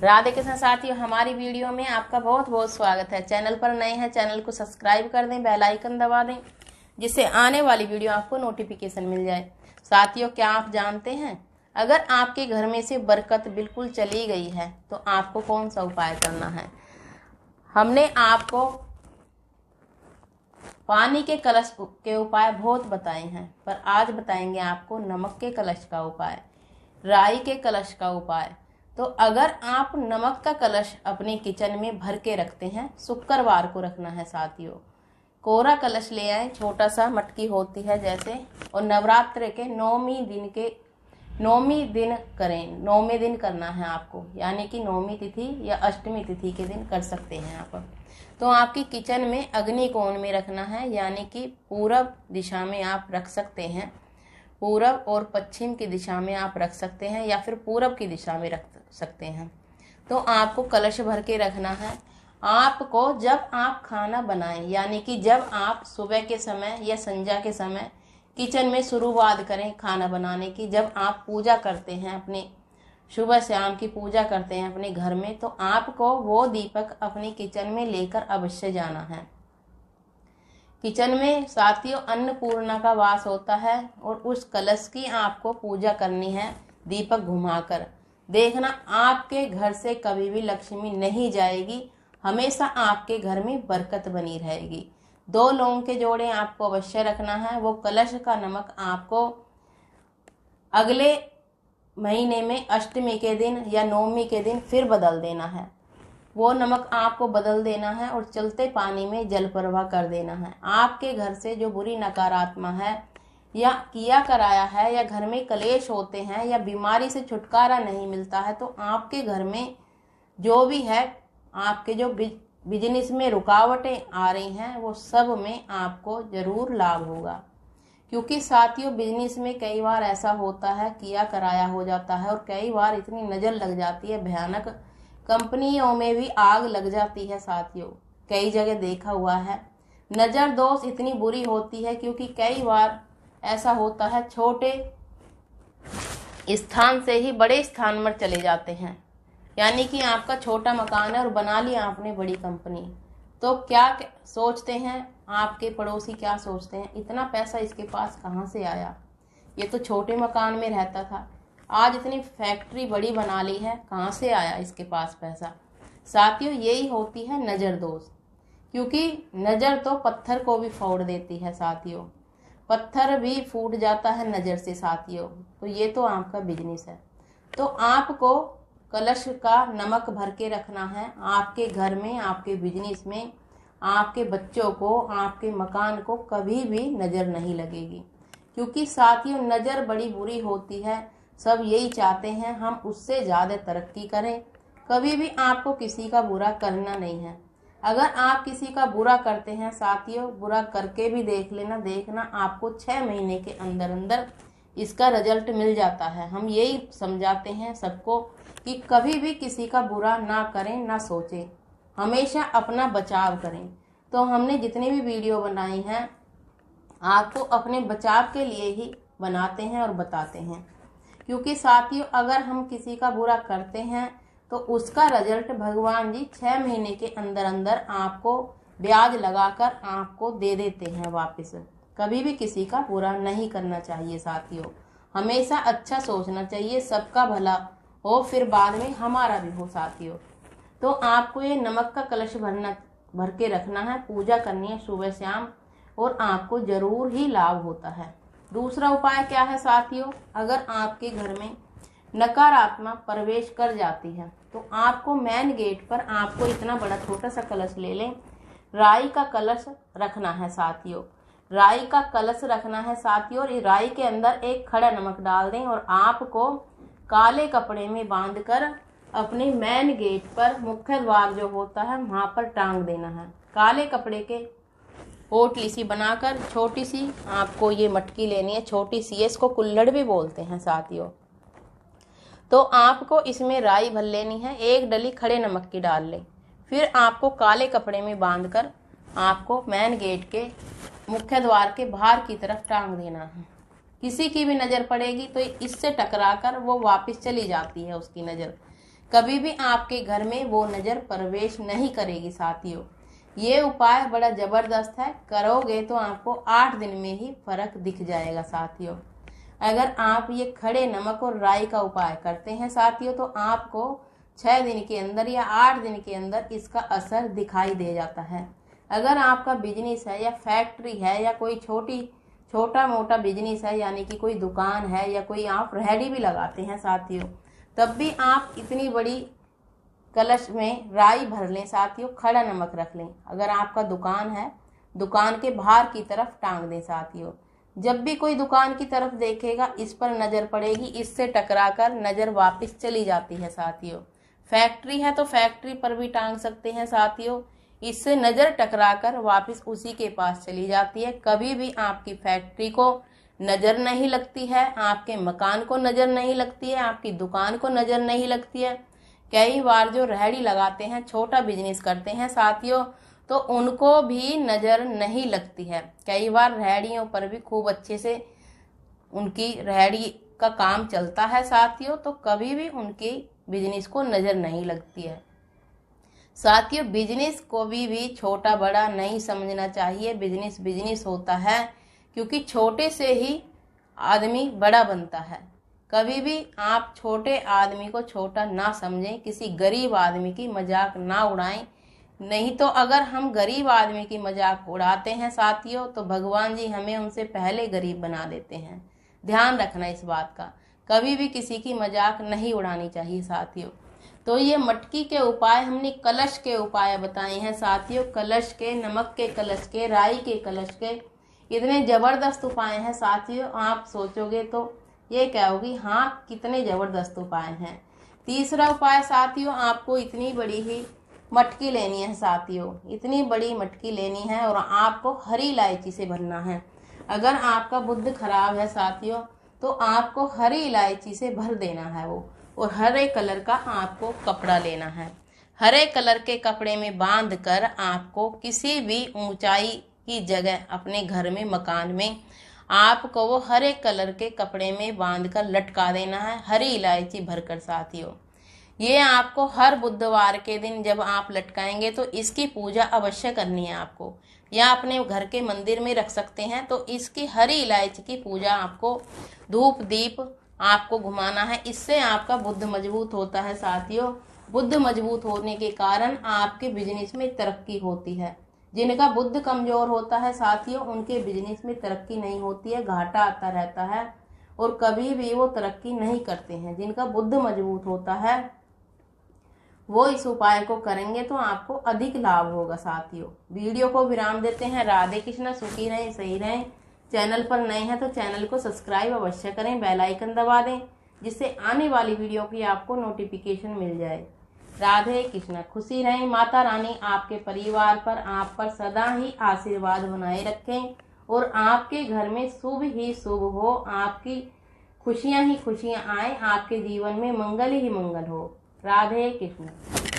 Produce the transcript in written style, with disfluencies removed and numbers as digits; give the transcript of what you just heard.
राधे कृष्ण साथियों, हमारी वीडियो में आपका बहुत बहुत स्वागत है। चैनल पर नए हैं, चैनल को सब्सक्राइब कर दें, बेल आइकन दबा दें, जिससे आने वाली वीडियो आपको नोटिफिकेशन मिल जाए। साथियों, क्या आप जानते हैं, अगर आपके घर में से बरकत बिल्कुल चली गई है तो आपको कौन सा उपाय करना है। हमने आपको पानी के कलश के उपाय बहुत बताए हैं, पर आज बताएंगे आपको नमक के कलश का उपाय, राई के कलश का उपाय। तो अगर आप नमक का कलश अपने किचन में भर के रखते हैं, शुक्रवार को रखना है साथियों। कोरा कलश ले आए, छोटा सा मटकी होती है जैसे, और नवरात्र के 9वीं दिन करें। 9वें दिन करना है आपको, यानी कि 9वीं तिथि या अष्टमी तिथि के दिन कर सकते हैं आप। तो आपकी किचन में अग्नि कोण में रखना है, यानी कि पूरब दिशा में आप रख सकते हैं। पूरब और पश्चिम की दिशा में आप रख सकते हैं, या फिर पूरब की दिशा में रख सकते हैं। तो आपको कलश भर के रखना है। आपको जब आप खाना बनाएं, यानी कि जब आप सुबह के समय या संध्या के समय किचन में शुरुआत करें खाना बनाने की, जब आप पूजा करते हैं, अपने सुबह शाम की पूजा करते हैं अपने घर में, तो आपको वो दीपक अपनी किचन में लेकर अवश्य जाना है। किचन में साथियों अन्नपूर्णा का वास होता है, और उस कलश की आपको पूजा करनी है दीपक घुमाकर। देखना, आपके घर से कभी भी लक्ष्मी नहीं जाएगी, हमेशा आपके घर में बरकत बनी रहेगी। 2 लौंग के जोड़े आपको अवश्य रखना है। वो कलश का नमक आपको अगले महीने में अष्टमी के दिन या 9वीं के दिन फिर बदल देना है। वो नमक आपको बदल देना है और चलते पानी में जल प्रवाह कर देना है। आपके घर से जो बुरी नकारात्मा है, या किया कराया है, या घर में कलेश होते हैं, या बीमारी से छुटकारा नहीं मिलता है, तो आपके घर में जो भी है, आपके जो बिजनेस में रुकावटें आ रही हैं, वो सब में आपको जरूर लाभ होगा। क्योंकि साथियों, बिजनेस में कई बार ऐसा होता है, किया कराया हो जाता है, और कई बार इतनी नज़र लग जाती है भयानक, कंपनियों में भी आग लग जाती है साथियों। कई जगह देखा हुआ है। नज़र दोष इतनी बुरी होती है, क्योंकि कई बार ऐसा होता है, छोटे स्थान से ही बड़े स्थान पर चले जाते हैं। यानी कि आपका छोटा मकान है और बना लिया आपने बड़ी कंपनी, तो क्या सोचते हैं आपके पड़ोसी, क्या सोचते हैं, इतना पैसा इसके पास कहाँ से आया, ये तो छोटे मकान में रहता था, आज इतनी फैक्ट्री बड़ी बना ली है, कहाँ से आया इसके पास पैसा। साथियों, यही होती है नज़र दोष, क्योंकि नज़र तो पत्थर को भी फोड़ देती है साथियों। पत्थर भी फूट जाता है नज़र से साथियों। तो ये तो आपका बिजनेस है। तो आपको कलश का नमक भर के रखना है आपके घर में, आपके बिजनेस में। आपके बच्चों को, आपके मकान को कभी भी नज़र नहीं लगेगी, क्योंकि साथियों नज़र बड़ी बुरी होती है। सब यही चाहते हैं हम उससे ज़्यादा तरक्की करें। कभी भी आपको किसी का बुरा करना नहीं है। अगर आप किसी का बुरा करते हैं साथियों, बुरा करके भी देख लेना, देखना आपको 6 महीने के अंदर अंदर इसका रिजल्ट मिल जाता है। हम यही समझाते हैं सबको कि कभी भी किसी का बुरा ना करें, ना सोचें, हमेशा अपना बचाव करें। तो हमने जितनी भी वीडियो बनाई हैं, आपको अपने बचाव के लिए ही बनाते हैं और बताते हैं। क्योंकि साथियों, अगर हम किसी का बुरा करते हैं तो उसका रिजल्ट भगवान जी 6 महीने के अंदर अंदर आपको ब्याज लगाकर आपको दे देते हैं वापस। कभी भी किसी का बुरा नहीं करना चाहिए साथियों, हमेशा अच्छा सोचना चाहिए, सबका भला हो, फिर बाद में हमारा भी हो साथियों। तो आपको ये नमक का कलश भर के रखना है, पूजा करनी है सुबह शाम, और आपको जरूर ही लाभ होता है। दूसरा उपाय क्या है साथियों, अगर आपके घर में नकारात्मक प्रवेश कर जाती है, तो आपको मेन गेट पर आपको इतना बड़ा छोटा सा कलश ले लें, राई का कलश रखना है साथियों। राई का कलश रखना है साथियों, और राई के अंदर एक खड़ा नमक डाल दें, और आपको काले कपड़े में बांधकर अपने मेन गेट पर, मुख्य द्वार जो होता है वहां पर टांग देना है। काले कपड़े के पोटली सी बनाकर, छोटी सी आपको ये मटकी लेनी है, छोटी सी है, इसको कुल्हड़ भी बोलते हैं साथियों। तो आपको इसमें राई भर लेनी है, 1 डली खड़े नमक की डाल लें, फिर आपको काले कपड़े में बांधकर आपको मेन गेट के मुख्य द्वार के बाहर की तरफ टांग देना है। किसी की भी नज़र पड़ेगी तो इससे टकराकर वो वापस चली जाती है उसकी नज़र। कभी भी आपके घर में वो नज़र प्रवेश नहीं करेगी साथियों। ये उपाय बड़ा ज़बरदस्त है, करोगे तो आपको 8 दिन में ही फर्क दिख जाएगा साथियों। अगर आप ये खड़े नमक और राई का उपाय करते हैं साथियों तो आपको 6 दिन के अंदर या 8 दिन के अंदर इसका असर दिखाई दे जाता है। अगर आपका बिजनेस है या फैक्ट्री है या कोई छोटा मोटा बिजनेस है, यानी कि कोई दुकान है या कोई आप रेहड़ी भी लगाते हैं साथियों, तब भी आप इतनी बड़ी कलश में राई भर लें साथियों, खड़ा नमक रख लें। अगर आपका दुकान है, दुकान के बाहर की तरफ टांग दें साथियों। जब भी कोई दुकान की तरफ देखेगा इस पर नज़र पड़ेगी, इससे टकराकर नज़र वापस चली जाती है साथियों। फैक्ट्री है तो फैक्ट्री पर भी टांग सकते हैं साथियों, इससे नज़र टकराकर वापस उसी के पास चली जाती है। कभी भी आपकी फैक्ट्री को नज़र नहीं लगती है, आपके मकान को नज़र नहीं लगती है, आपकी दुकान को नज़र नहीं लगती है। कई बार जो रेहड़ी लगाते हैं, छोटा बिजनेस करते हैं साथियों, तो उनको भी नज़र नहीं लगती है। कई बार रेहड़ियों पर भी खूब अच्छे से उनकी रेहड़ी का काम चलता है साथियों, तो कभी भी उनकी बिजनेस को नज़र नहीं लगती है साथियों। बिजनेस को भी छोटा बड़ा नहीं समझना चाहिए। बिजनेस बिजनेस होता है, क्योंकि छोटे से ही आदमी बड़ा बनता है। कभी भी आप छोटे आदमी को छोटा ना समझें, किसी गरीब आदमी की मजाक ना उड़ाएं। नहीं तो अगर हम गरीब आदमी की मजाक उड़ाते हैं साथियों तो भगवान जी हमें उनसे पहले गरीब बना देते हैं। ध्यान रखना इस बात का, कभी भी किसी की मजाक नहीं उड़ानी चाहिए साथियों। तो ये मटकी के उपाय हमने कलश के उपाय बताए हैं साथियों। कलश के, नमक के कलश के, राई के कलश के, इतने ज़बरदस्त उपाय हैं साथियों। आप सोचोगे तो ये कहोगी हाँ कितने ज़बरदस्त उपाय हैं। तीसरा उपाय साथियों, आपको इतनी बड़ी ही मटकी लेनी है साथियों, इतनी बड़ी मटकी लेनी है और आपको हरी इलायची से भरना है। अगर आपका बुद्ध खराब है साथियों तो आपको हरी इलायची से भर देना है वो, और हरे कलर का आपको कपड़ा लेना है। हरे कलर के कपड़े में बांध कर आपको किसी भी ऊंचाई की जगह अपने घर में, मकान में, आपको वो हरे कलर के कपड़े में बांध कर लटका देना है, हरी इलायची भरकर साथियों। ये आपको हर बुधवार के दिन जब आप लटकाएंगे तो इसकी पूजा अवश्य करनी है आपको, या अपने घर के मंदिर में रख सकते हैं। तो इसकी हरी इलायची की पूजा आपको, धूप दीप आपको घुमाना है। इससे आपका बुद्ध मजबूत होता है साथियों। बुद्ध मजबूत होने के कारण आपके बिजनेस में तरक्की होती है। जिनका बुद्ध कमजोर होता है साथियों उनके बिजनेस में तरक्की नहीं होती है, घाटा आता रहता है और कभी भी वो तरक्की नहीं करते हैं। जिनका बुद्ध मजबूत होता है वो इस उपाय को करेंगे तो आपको अधिक लाभ होगा साथियों। वीडियो को विराम देते हैं। राधे कृष्णा, सुखी रहें, सही रहें। चैनल पर नए हैं तो चैनल को सब्सक्राइब अवश्य करें, बेल आइकन दबा दें, जिससे आने वाली वीडियो की आपको नोटिफिकेशन मिल जाए। राधे कृष्णा, खुशी रहें। माता रानी आपके परिवार पर, आप पर सदा ही आशीर्वाद बनाए रखें और आपके घर में शुभ ही शुभ हो, आपकी खुशियां ही खुशियां आए, आपके जीवन में मंगल ही मंगल हो। राधे कृष्ण।